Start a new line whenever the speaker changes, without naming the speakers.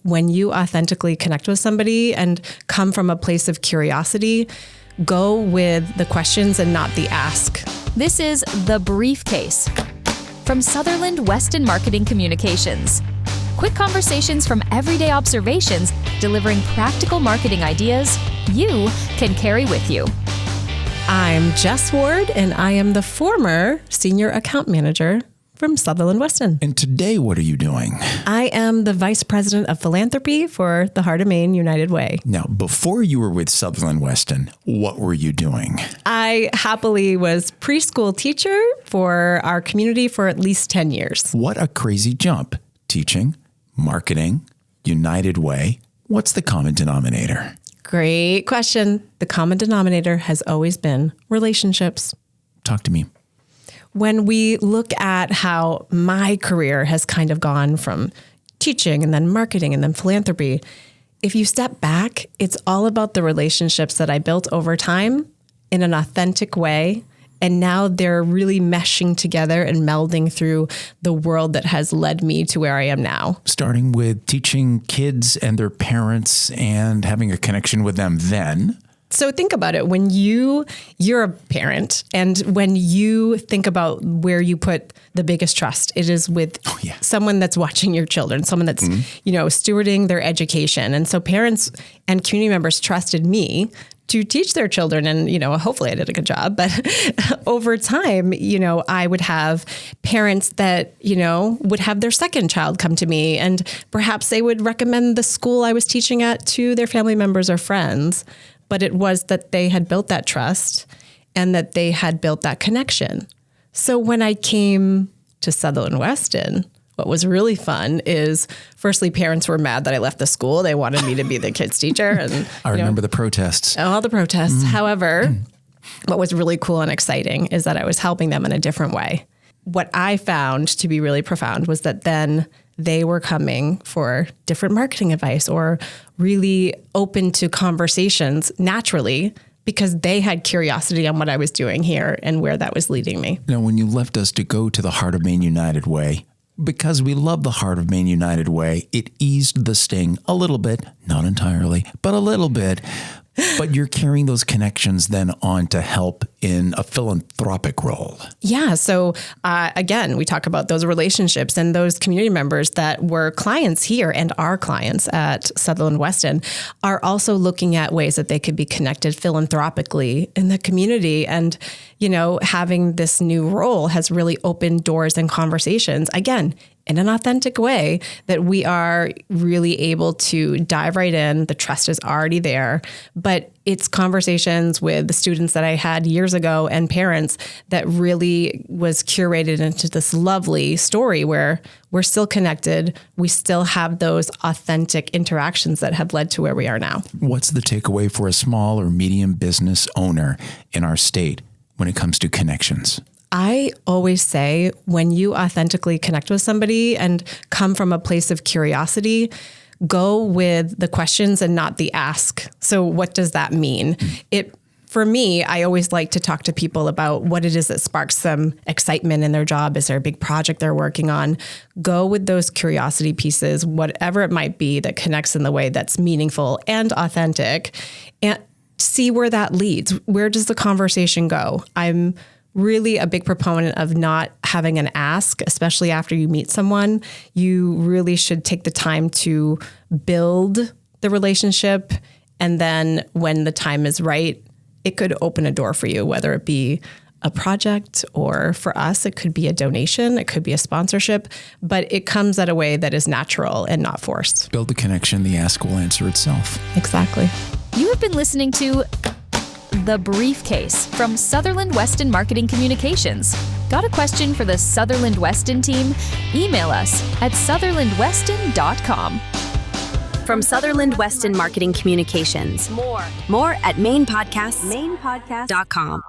When you authentically connect with somebody and come from a place of curiosity, go with the questions and not the ask.
This is The Briefcase from Sutherland, Weston Marketing Communications. Quick conversations from everyday observations, delivering practical marketing ideas you can carry with you.
I'm Jess Ward, and I am the former Senior Account Manager from Sutherland, Weston.
And today, what are you doing?
I am the Vice President of Philanthropy for the Heart of Maine United Way.
Now, before you were with Sutherland Weston, what were you doing?
I happily was preschool teacher for our community for at least 10 years.
What a crazy jump. Teaching, marketing, United Way. What's the common denominator?
Great question. The common denominator has always been relationships.
Talk to me.
When we look at how my career has kind of gone from teaching and then marketing and then philanthropy, if you step back, it's all about the relationships that I built over time in an authentic way. And now they're really meshing together and melding through the world that has led me to where I am now.
Starting with teaching kids and their parents and having a connection with them then.
So think about it. When you're a parent, and when you think about where you put the biggest trust, it is with someone that's watching your children, someone that's, stewarding their education. And so parents and community members trusted me to teach their children. And, hopefully I did a good job. But over time, I would have parents that, would have their second child come to me, and perhaps they would recommend the school I was teaching at to their family members or friends. But it was that they had built that trust and that they had built that connection. So when I came to Sutherland Weston, what was really fun is, firstly, parents were mad that I left the school. They wanted me to be the kids' teacher. And
I remember the protests.
All the protests. However, what was really cool and exciting is that I was helping them in a different way. What I found to be really profound was that then they were coming for different marketing advice or really open to conversations naturally because they had curiosity on what I was doing here and where that was leading me.
Now, when you left us to go to the Heart of Maine United Way, because we love the Heart of Maine United Way, it eased the sting a little bit, not entirely, but a little bit. But you're carrying those connections then on to help in a philanthropic role. Yeah.
So again, we talk about those relationships and those community members that were clients here and our clients at Sutherland Weston are also looking at ways that they could be connected philanthropically in the community. And, having this new role has really opened doors and conversations, again, in an authentic way that we are really able to dive right in. The trust is already there, but it's conversations with the students that I had years ago and parents that really was curated into this lovely story where we're still connected. We still have those authentic interactions that have led to where we are now.
What's the takeaway for a small or medium business owner in our state when it comes to connections?
I always say when you authentically connect with somebody and come from a place of curiosity, go with the questions and not the ask. So what does that mean? For me, I always like to talk to people about what it is that sparks some excitement in their job. Is there a big project they're working on? Go with those curiosity pieces, whatever it might be that connects in the way that's meaningful and authentic, and see where that leads. Where does the conversation go? I'm really a big proponent of not having an ask, especially after you meet someone. You really should take the time to build the relationship. And then when the time is right, it could open a door for you, whether it be a project or for us, it could be a donation, it could be a sponsorship, but it comes at a way that is natural and not forced.
Build the connection, the ask will answer itself.
Exactly.
You have been listening to The Briefcase from Sutherland Weston Marketing Communications. Got a question for the Sutherland Weston team? Email us at sutherlandweston.com.
From Sutherland Weston Marketing Communications. More at mainpodcasts.com.